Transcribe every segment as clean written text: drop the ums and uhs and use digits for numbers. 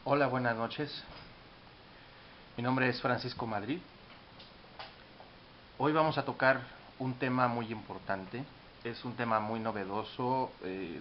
Hola, buenas noches. Mi nombre es Francisco Madrid. Hoy vamos a tocar un tema muy importante. Es un tema muy novedoso,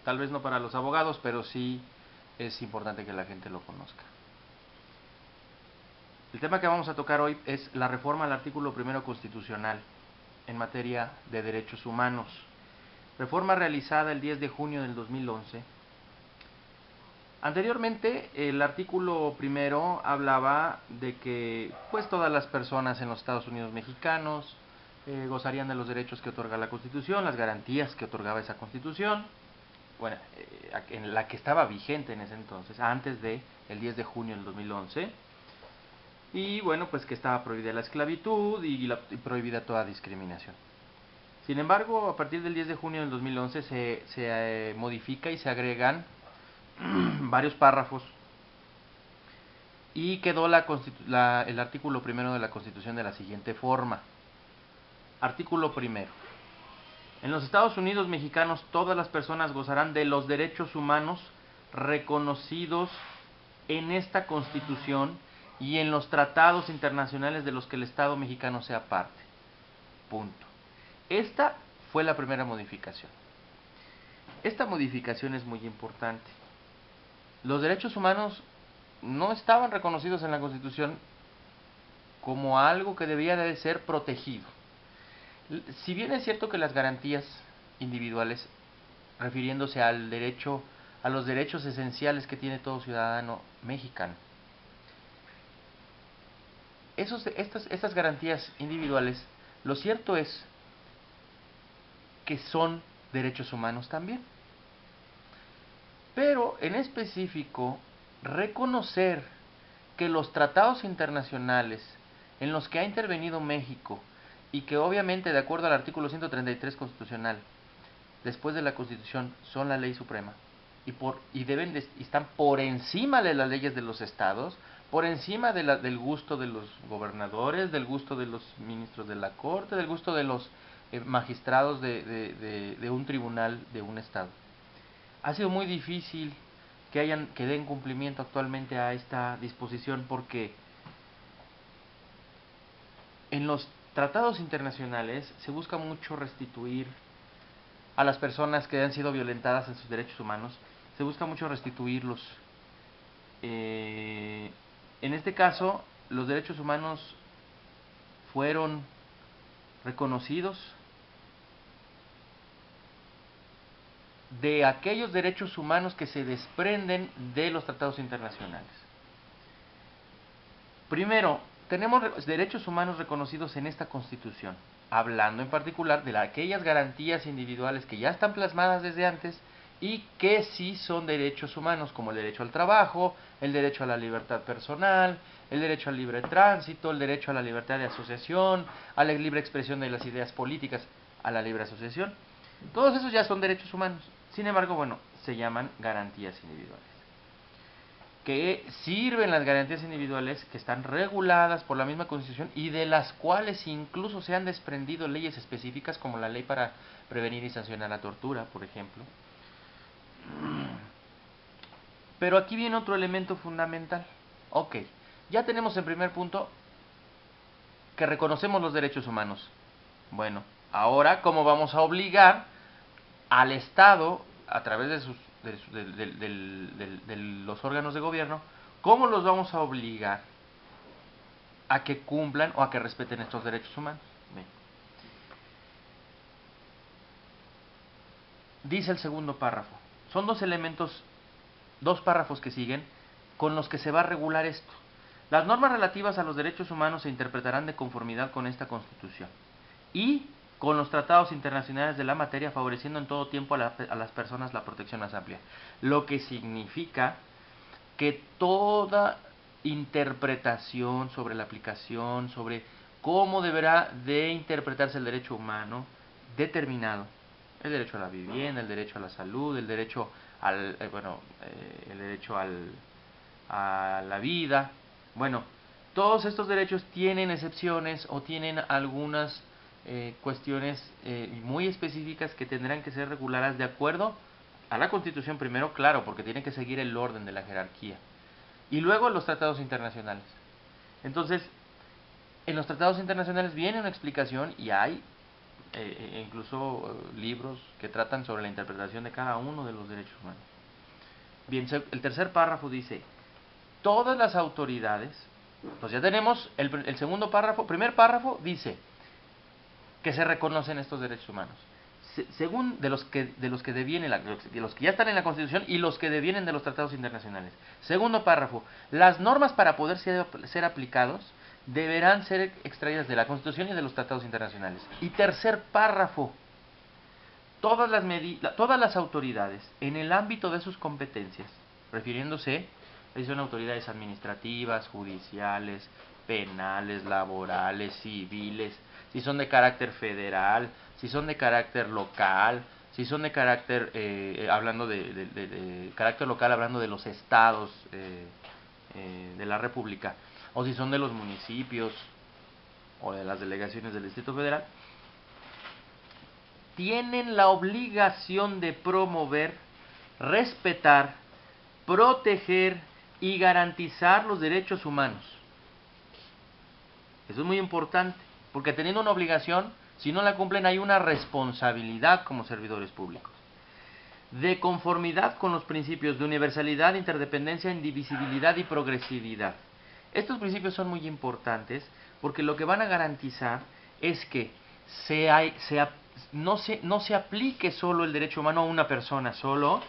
tal vez no para los abogados, pero sí es importante que la gente lo conozca. El tema que vamos a tocar hoy es la reforma al artículo primero constitucional en materia de derechos humanos. Reforma realizada el 10 de junio del 2011. Anteriormente, el artículo primero hablaba de que pues todas las personas en los Estados Unidos mexicanos gozarían de los derechos que otorga la Constitución, las garantías que otorgaba esa Constitución, bueno, en la que estaba vigente en ese entonces, antes de el 10 de junio del 2011, y bueno, pues que estaba prohibida la esclavitud y prohibida toda discriminación. Sin embargo, a partir del 10 de junio del 2011 se modifica y se agregan varios párrafos y quedó el artículo primero de la Constitución de la siguiente forma. Artículo primero. En los Estados Unidos mexicanos todas las personas gozarán de los derechos humanos reconocidos en esta Constitución y en los tratados internacionales de los que el Estado mexicano sea parte. Punto. Esta fue la primera modificación. Esta modificación es muy importante. Los derechos humanos no estaban reconocidos en la Constitución como algo que debía de ser protegido. Si bien es cierto que las garantías individuales, refiriéndose al derecho, a los derechos esenciales que tiene todo ciudadano mexicano, estas garantías individuales, lo cierto es que son derechos humanos también. Pero en específico, reconocer que los tratados internacionales en los que ha intervenido México y que obviamente de acuerdo al artículo 133 constitucional, después de la Constitución, son la ley suprema y están por encima de las leyes de los estados, por encima del gusto de los gobernadores, del gusto de los ministros de la corte, del gusto de los magistrados de un tribunal de un estado. Ha sido muy difícil que den cumplimiento actualmente a esta disposición porque en los tratados internacionales se busca mucho restituir a las personas que han sido violentadas en sus derechos humanos, se busca mucho restituirlos. Eh, en este caso, los derechos humanos fueron reconocidos de aquellos derechos humanos que se desprenden de los tratados internacionales. Primero, tenemos derechos humanos reconocidos en esta Constitución, hablando en particular de aquellas garantías individuales que ya están plasmadas desde antes y que sí son derechos humanos, como el derecho al trabajo, el derecho a la libertad personal, el derecho al libre tránsito, el derecho a la libertad de asociación, a la libre expresión de las ideas políticas, a la libre asociación. Todos esos ya son derechos humanos. Sin embargo, bueno, se llaman garantías individuales. Que sirven las garantías individuales que están reguladas por la misma Constitución y de las cuales incluso se han desprendido leyes específicas como la ley para prevenir y sancionar la tortura, por ejemplo. Pero aquí viene otro elemento fundamental. Ok, ya tenemos en primer punto que reconocemos los derechos humanos. Bueno, ahora, ¿cómo vamos a obligar al Estado, a través de los órganos de gobierno, cómo los vamos a obligar a que cumplan o a que respeten estos derechos humanos? Bien. Dice el segundo párrafo. Son dos elementos, dos párrafos que siguen, con los que se va a regular esto. Las normas relativas a los derechos humanos se interpretarán de conformidad con esta Constitución y con los tratados internacionales de la materia, favoreciendo en todo tiempo a las personas la protección más amplia. Lo que significa que toda interpretación sobre la aplicación, sobre cómo deberá de interpretarse el derecho humano determinado, el derecho a la vivienda, el derecho a la salud, el derecho el derecho a la vida, bueno, todos estos derechos tienen excepciones o tienen algunas cuestiones muy específicas que tendrán que ser reguladas de acuerdo a la Constitución primero, claro, porque tienen que seguir el orden de la jerarquía. y luego los tratados internacionales. Entonces, en los tratados internacionales viene una explicación y hay incluso libros que tratan sobre la interpretación de cada uno de los derechos humanos. Bien, el tercer párrafo dice, todas las autoridades, pues ya tenemos el segundo párrafo, primer párrafo dice que se reconocen estos derechos humanos, según de los que devienen, de los que ya están en la Constitución y los que devienen de los tratados internacionales. Segundo párrafo, las normas para poder ser aplicados deberán ser extraídas de la Constitución y de los tratados internacionales. Y tercer párrafo, todas las autoridades en el ámbito de sus competencias, refiriéndose, son autoridades administrativas, judiciales, penales, laborales, civiles, si son de carácter federal, si son de carácter local, si son de carácter, hablando de carácter local, hablando de los estados de la República, o si son de los municipios o de las delegaciones del Distrito Federal, tienen la obligación de promover, respetar, proteger y garantizar los derechos humanos. Eso es muy importante, porque teniendo una obligación, si no la cumplen hay una responsabilidad como servidores públicos. De conformidad con los principios de universalidad, interdependencia, indivisibilidad y progresividad. Estos principios son muy importantes porque lo que van a garantizar es que no se aplique solo el derecho humano a una persona solo,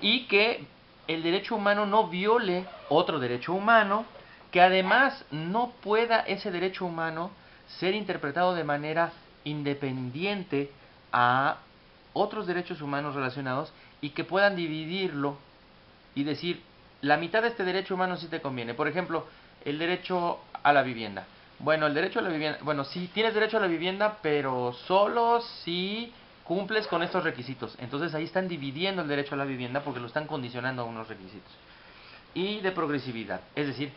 y que el derecho humano no viole otro derecho humano, que además no pueda ese derecho humano ser interpretado de manera independiente a otros derechos humanos relacionados, y que puedan dividirlo y decir, la mitad de este derecho humano sí te conviene. Por ejemplo, el derecho a la vivienda. Bueno, el derecho a la vivienda, bueno, sí tienes derecho a la vivienda, pero solo si cumples con estos requisitos. Entonces ahí están dividiendo el derecho a la vivienda porque lo están condicionando a unos requisitos. Y de progresividad, es decir,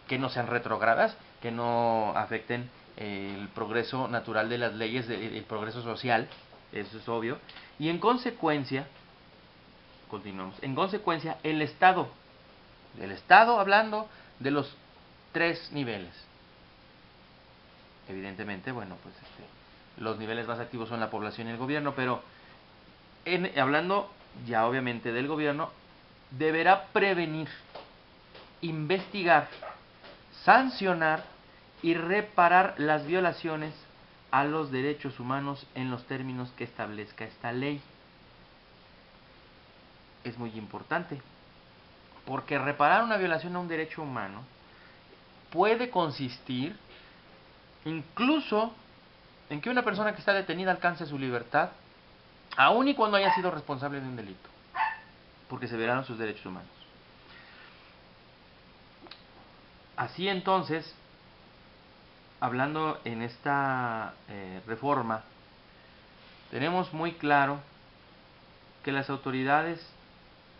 que no sean retrógradas, que no afecten el progreso natural de las leyes, el progreso social, eso es obvio. Y en consecuencia, continuamos, en consecuencia, el Estado hablando de los tres niveles. Evidentemente, bueno, pues los niveles más activos son la población y el gobierno, pero hablando ya obviamente del gobierno, deberá prevenir, investigar, sancionar y reparar las violaciones a los derechos humanos en los términos que establezca esta ley. Es muy importante, porque reparar una violación a un derecho humano puede consistir incluso en que una persona que está detenida alcance su libertad, aun y cuando haya sido responsable de un delito, porque se verán sus derechos humanos. Así entonces, hablando en esta reforma, tenemos muy claro que las autoridades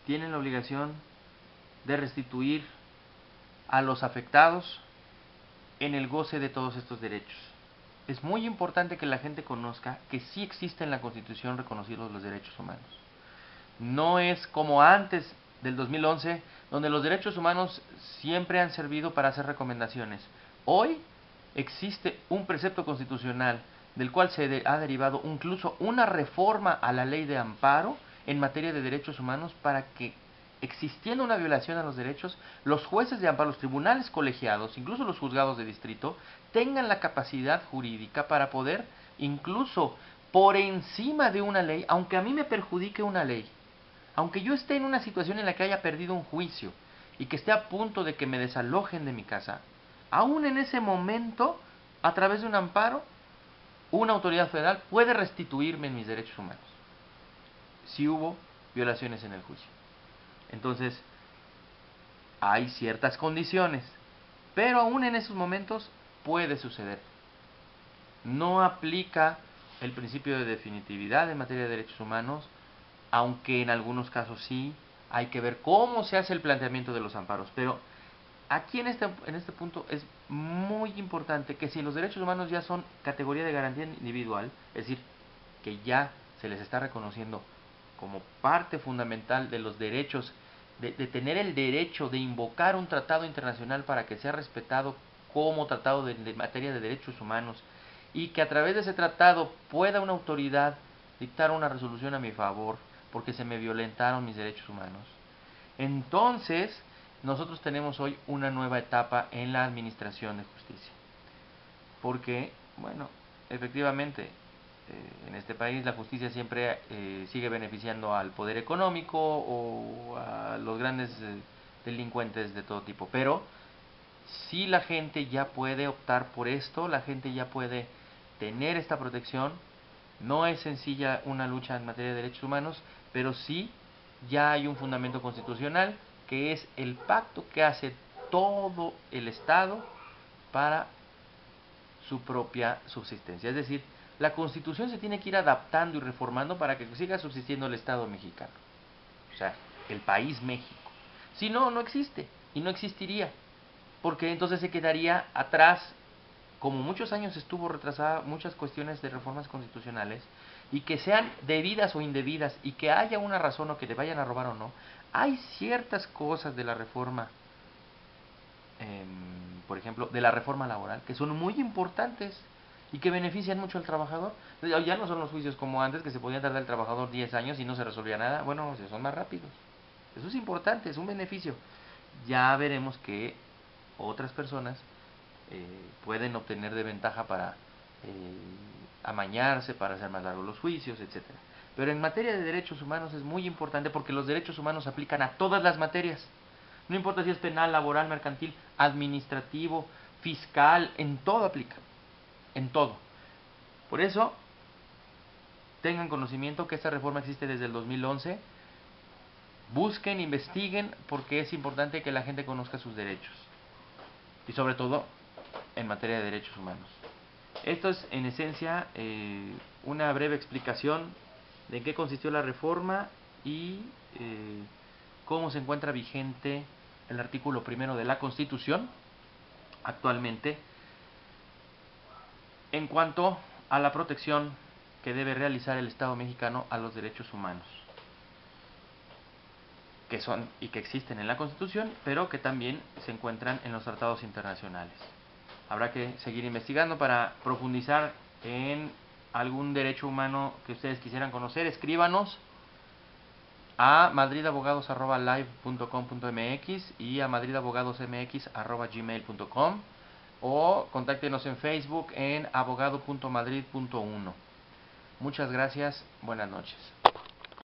tienen la obligación de restituir a los afectados en el goce de todos estos derechos. Es muy importante que la gente conozca que sí existe en la Constitución reconocidos los derechos humanos. No es como antes del 2011, donde los derechos humanos siempre han servido para hacer recomendaciones. Hoy existe un precepto constitucional del cual se ha derivado incluso una reforma a la ley de amparo en materia de derechos humanos, para que, existiendo una violación a los derechos, los jueces de amparo, los tribunales colegiados, incluso los juzgados de distrito, tengan la capacidad jurídica para poder, incluso por encima de una ley, aunque a mí me perjudique una ley, aunque yo esté en una situación en la que haya perdido un juicio y que esté a punto de que me desalojen de mi casa, aún en ese momento, a través de un amparo, una autoridad federal puede restituirme mis derechos humanos si hubo violaciones en el juicio. Entonces, hay ciertas condiciones, pero aún en esos momentos puede suceder. No aplica el principio de definitividad en materia de derechos humanos, aunque en algunos casos sí. Hay que ver cómo se hace el planteamiento de los amparos, pero aquí en este punto es muy importante que si los derechos humanos ya son categoría de garantía individual, es decir, que ya se les está reconociendo como parte fundamental de los derechos de tener el derecho de invocar un tratado internacional para que sea respetado como tratado de materia de derechos humanos, y que a través de ese tratado pueda una autoridad dictar una resolución a mi favor porque se me violentaron mis derechos humanos, entonces nosotros tenemos hoy una nueva etapa en la administración de justicia. Porque, bueno, efectivamente, en este país la justicia siempre sigue beneficiando al poder económico o a los grandes delincuentes de todo tipo. Pero si la gente ya puede optar por esto, la gente ya puede tener esta protección. No es sencilla una lucha en materia de derechos humanos, pero sí ya hay un fundamento constitucional que es el pacto que hace todo el Estado para su propia subsistencia. Es decir, la Constitución se tiene que ir adaptando y reformando para que siga subsistiendo el Estado mexicano. O sea, el país México. Si no, no existe y no existiría. Porque entonces se quedaría atrás, como muchos años estuvo retrasada muchas cuestiones de reformas constitucionales, y que sean debidas o indebidas, y que haya una razón o que te vayan a robar o no, hay ciertas cosas de la reforma, por ejemplo, de la reforma laboral, que son muy importantes y que benefician mucho al trabajador. Ya no son los juicios como antes, que se podía tardar el trabajador 10 años y no se resolvía nada. Bueno, son más rápidos. Eso es importante, es un beneficio. Ya veremos que otras personas pueden obtener de ventaja para amañarse, para hacer más largos los juicios, etcétera. Pero en materia de derechos humanos es muy importante porque los derechos humanos se aplican a todas las materias. No importa si es penal, laboral, mercantil, administrativo, fiscal, en todo aplica. En todo. Por eso, tengan conocimiento que esta reforma existe desde el 2011. Busquen, investiguen, porque es importante que la gente conozca sus derechos. Y sobre todo, en materia de derechos humanos. Esto es, en esencia, una breve explicación de en qué consistió la reforma y cómo se encuentra vigente el artículo primero de la Constitución actualmente en cuanto a la protección que debe realizar el Estado mexicano a los derechos humanos, que son y que existen en la Constitución, pero que también se encuentran en los tratados internacionales. Habrá que seguir investigando para profundizar en algún derecho humano que ustedes quisieran conocer. Escríbanos a madridabogados@live.com.mx y a madridabogadosmx@gmail.com, o contáctenos en Facebook en abogado.madrid.1. Muchas gracias, buenas noches.